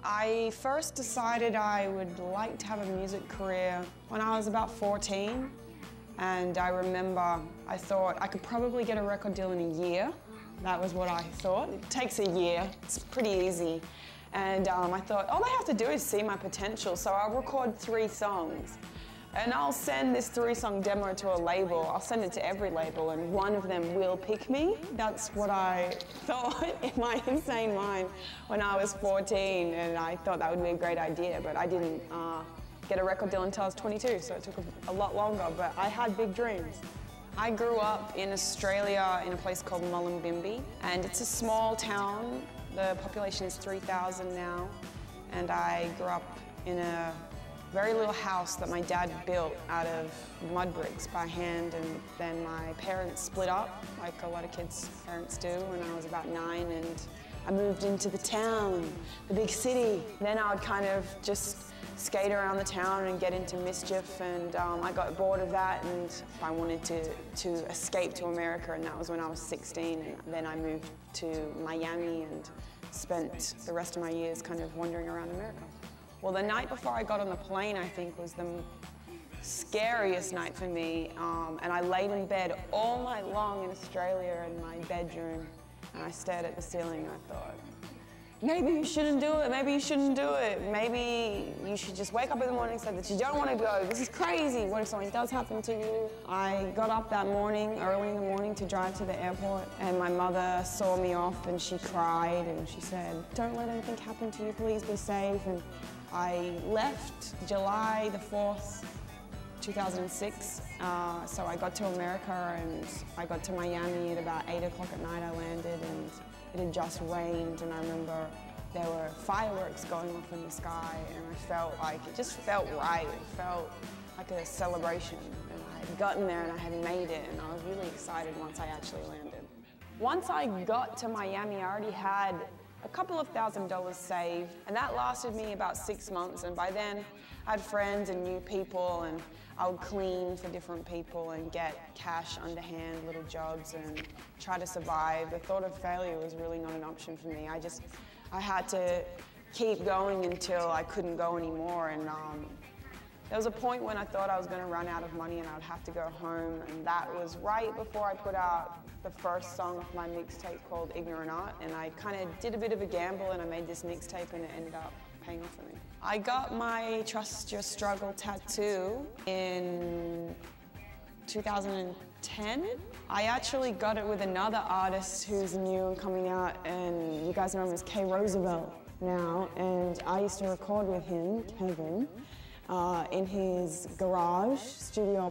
I first decided I would like to have a music career when I was about 14. And I remember I thought I could probably get a record deal in a year. That was what I thought. It takes a year. It's pretty easy. And I thought, all they have to do is see my potential. So I'll record 3 songs. And I'll send this 3-song demo to a label. I'll send it to every label, and one of them will pick me. That's what I thought in my insane mind when I was 14, and I thought that would be a great idea, but I didn't get a record deal until I was 22, so it took a lot longer, but I had big dreams. I grew up in Australia in a place called Mullumbimby, and it's a small town. The population is 3,000 now, and I grew up in a very little house that my dad built out of mud bricks by hand, and then my parents split up, like a lot of kids' parents do, when I was about 9, and I moved into the town, the big city. Then I would kind of just skate around the town and get into mischief, and I got bored of that, and I wanted to escape to America, and that was when I was 16, and then I moved to Miami and spent the rest of my years kind of wandering around America. Well, the night before I got on the plane, I think, was the scariest night for me. And I laid in bed all night long in Australia in my bedroom, and I stared at the ceiling, and I thought, maybe you shouldn't do it, maybe you shouldn't do it. Maybe you should just wake up in the morning and say that you don't want to go. This is crazy. What if something does happen to you? I got up that morning, early in the morning, to drive to the airport, and my mother saw me off, and she cried, and she said, don't let anything happen to you, please be safe. And I left July the 4th, 2006, so I got to America, and I got to Miami at about 8 o'clock at night. I landed, and it had just rained, and I remember there were fireworks going off in the sky, and I felt like, it just felt right. It felt like a celebration, and I had gotten there and I had made it, and I was really excited once I actually landed. Once I got to Miami, I already had a couple of $1,000s saved, and that lasted me about 6 months, and by then I had friends and new people, and I would clean for different people and get cash underhand, little jobs, and try to survive. The thought of failure was really not an option for me. I had to keep going until I couldn't go anymore, and there was a point when I thought I was going to run out of money and I would have to go home, and that was right before I put out the first song of my mixtape called Ignorant Art, and I kind of did a bit of a gamble and I made this mixtape, and it ended up paying off for me. I got my Trust Your Struggle tattoo in 2010. I actually got it with another artist who's new and coming out, and you guys know him as K. Roosevelt now, and I used to record with him, Kevin, in his garage studio